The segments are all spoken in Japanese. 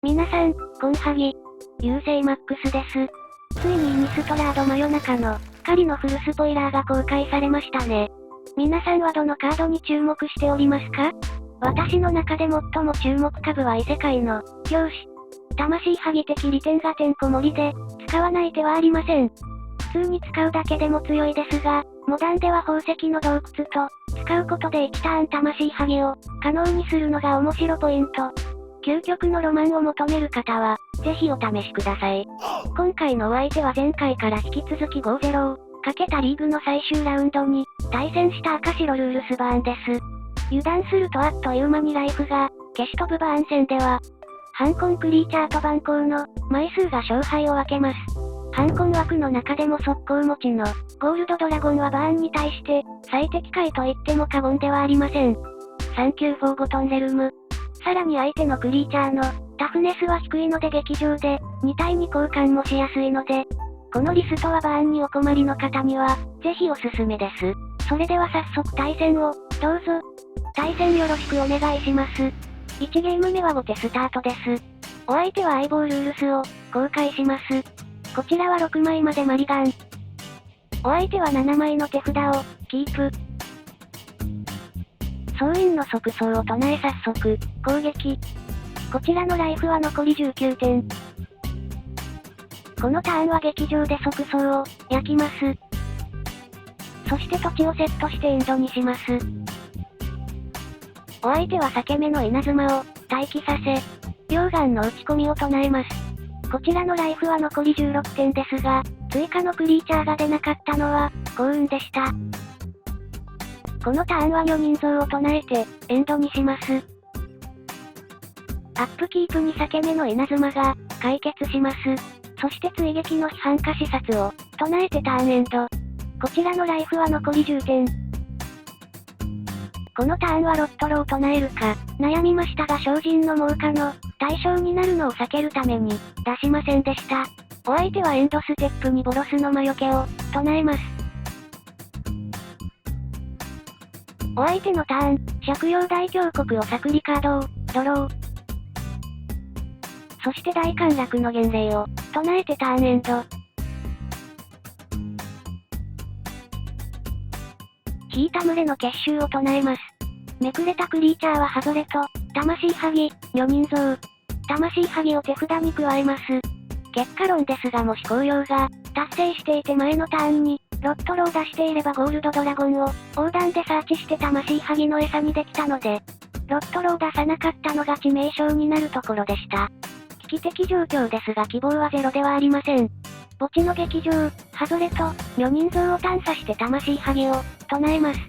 皆さん、コンハギ。優勢マックスです。ついにイニストラード真夜中の、狩りのフルスポイラーが公開されましたね。皆さんはどのカードに注目しておりますか？私の中で最も注目株は異世界の、教師。魂ハギ的利点がてんこ盛りで、使わない手はありません。普通に使うだけでも強いですが、モダンでは宝石の洞窟と、使うことで1ターン魂ハギを、可能にするのが面白ポイント。究極のロマンを求める方は、ぜひお試しください。今回のお相手は前回から引き続き5-0を、かけたリーグの最終ラウンドに、対戦した赤白ルールスバーンです。油断するとあっという間にライフが、消し飛ぶバーン戦では、ハンコンクリーチャーと番号の、枚数が勝敗を分けます。ハンコン枠の中でも速攻持ちの、ゴールドドラゴンはバーンに対して、最適解と言っても過言ではありません。サンキューフォーゴトンレルム。さらに相手のクリーチャーの、タフネスは低いので劇場で、2対2交換もしやすいので、このリストはバーンにお困りの方には、ぜひおすすめです。それでは早速対戦を、どうぞ。対戦よろしくお願いします。1ゲーム目は後手スタートです。お相手は相棒ルールスを、公開します。こちらは6枚までマリガン。お相手は7枚の手札を、キープ。総員の即走を唱え早速、攻撃。こちらのライフは残り19点。このターンは劇場で即走を、焼きます。そして土地をセットしてエンドにします。お相手は裂け目の稲妻を、待機させ、溶岩の打ち込みを唱えます。こちらのライフは残り16点ですが、追加のクリーチャーが出なかったのは、幸運でした。このターンは女人像を唱えて、エンドにします。アップキープに裂け目の稲妻が、解決します。そして追撃の批判化視察を、唱えてターンエンド。こちらのライフは残り10点。このターンはロットロを唱えるか、悩みましたが精進の猛火の、対象になるのを避けるために、出しませんでした。お相手はエンドステップにボロスの魔除けを、唱えます。お相手のターン、借用大峡谷をサクリカードを、ドロー。そして大陥落の幻霊を、唱えてターンエンド。引いた群れの結集を唱えます。めくれたクリーチャーはハゾレと、魂ハギ、女人像。魂ハギを手札に加えます。結果論ですがもし紅葉が、達成していて前のターンに、ロットロを出していればゴールドドラゴンを、横断でサーチして魂ハギの餌にできたので、ロットロを出さなかったのが致命傷になるところでした。危機的状況ですが希望はゼロではありません。墓地の劇場、ハゾレと、女人像を探査して魂ハギを、唱えます。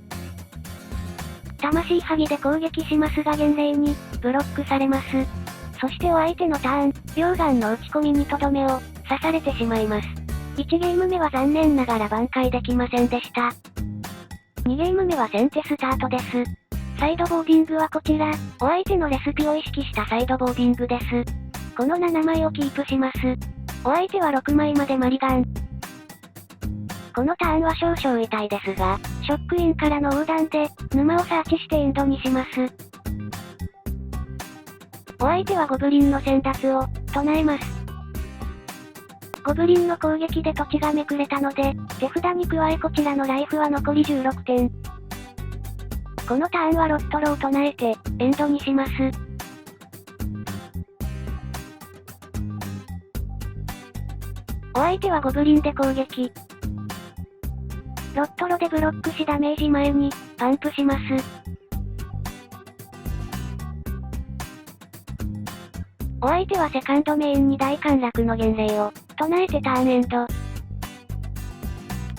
魂ハギで攻撃しますが幻霊に、ブロックされます。そしてお相手のターン、溶岩の打ち込みにとどめを、刺されてしまいます。1ゲーム目は残念ながら挽回できませんでした。2ゲーム目は先手スタートです。サイドボーディングはこちら、お相手のレシピを意識したサイドボーディングです。この7枚をキープします。お相手は6枚までマリガン。このターンは少々痛いですが、ショックインからの横断で、沼をサーチしてエンドにします。お相手はゴブリンの先達を、唱えます。ゴブリンの攻撃で土地がめくれたので、手札に加えこちらのライフは残り16点。このターンはロットロを唱えて、エンドにします。お相手はゴブリンで攻撃。ロットロでブロックしダメージ前に、パンプします。お相手はセカンドメインに大陥落の幻霊を、唱えてターンエンド。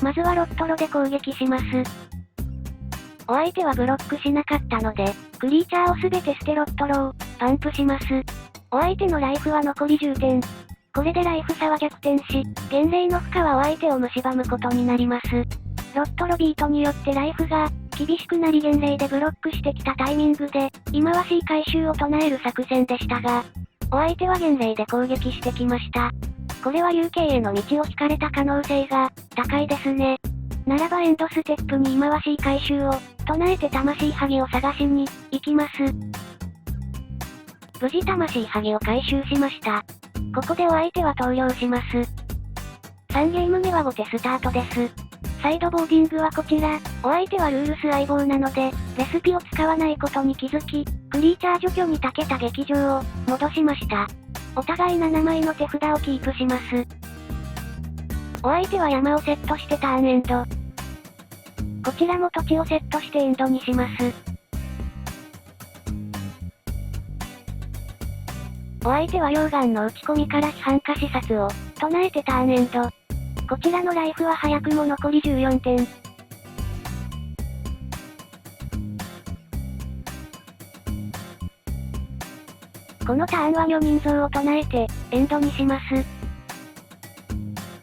まずはロットロで攻撃します。お相手はブロックしなかったので、クリーチャーをすべて捨てロットロを、パンプします。お相手のライフは残り10点。これでライフ差は逆転し、幻霊の負荷はお相手を蝕むことになります。ロットロビートによってライフが、厳しくなり幻霊でブロックしてきたタイミングで、忌まわしい回収を唱える作戦でしたが、お相手は幻霊で攻撃してきました。これは UK への道を引かれた可能性が、高いですね。ならばエンドステップに忌まわしい回収を、唱えて魂ハギを探しに、行きます。無事魂ハギを回収しました。ここでお相手は投了します。3ゲーム目は後手スタートです。サイドボーディングはこちら、お相手はルールス相棒なので、レシピを使わないことに気づき、クリーチャー除去に長けた劇場を戻しました。お互い7枚の手札をキープします。お相手は山をセットしてターンエンド。こちらも土地をセットしてエンドにします。お相手は溶岩の打ち込みから批判化視察を唱えてターンエンド。こちらのライフは早くも残り14点。このターンは女人像を唱えて、エンドにします。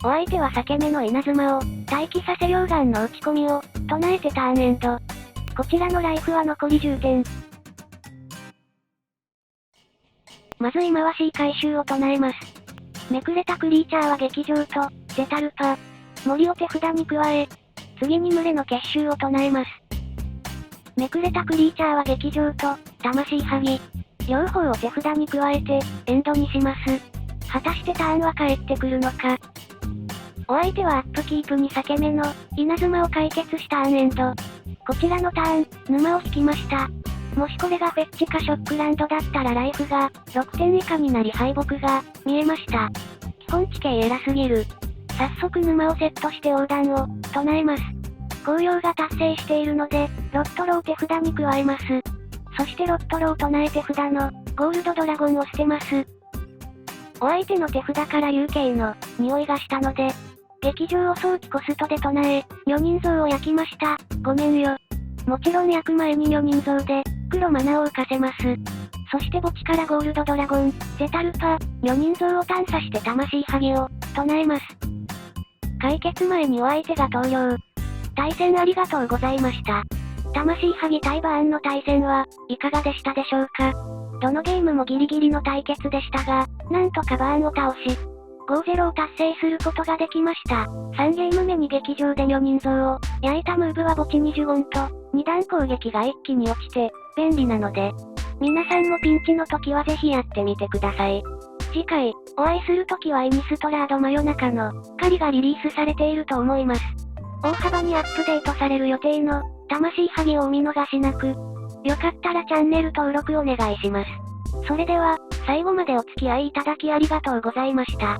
お相手は裂け目の稲妻を、待機させ溶岩の打ち込みを、唱えてターンエンド。こちらのライフは残り10点。まず忌まわしい回収を唱えます。めくれたクリーチャーは劇場と、ゼタルパ、森を手札に加え、次に群れの結集を唱えます。めくれたクリーチャーは劇場と、魂ハギ、両方を手札に加えて、エンドにします。果たしてターンは返ってくるのか。お相手はアップキープに裂け目の、稲妻を解決したターンエンド。こちらのターン、沼を引きました。もしこれがフェッチかショックランドだったらライフが、6点以下になり敗北が、見えました。基本地形偉すぎる。早速沼をセットして横断を、唱えます。紅葉が達成しているので、ロットロを手札に加えます。そしてロットロを唱え手札の、ゴールドドラゴンを捨てます。お相手の手札から有形の、匂いがしたので、劇場を早期コストで唱え、女人像を焼きました。ごめんよ。もちろん焼く前に女人像で、黒マナを浮かせます。そして墓地からゴールドドラゴン、ゼタルパ、女人像を探査して魂ハギを、唱えます。解決前にお相手が投了。対戦ありがとうございました。魂ハギ対バーンの対戦は、いかがでしたでしょうか。どのゲームもギリギリの対決でしたが、なんとかバーンを倒し、5-0を達成することができました。3ゲーム目に劇場で女人像を焼いたムーブは墓地20ゴンと、2段攻撃が一気に落ちて、便利なので、皆さんもピンチの時はぜひやってみてください。次回、お会いする時はイニストラード真夜中の、狩りがリリースされていると思います。大幅にアップデートされる予定の、魂ハギをお見逃しなく。よかったらチャンネル登録お願いします。それでは、最後までお付き合いいただきありがとうございました。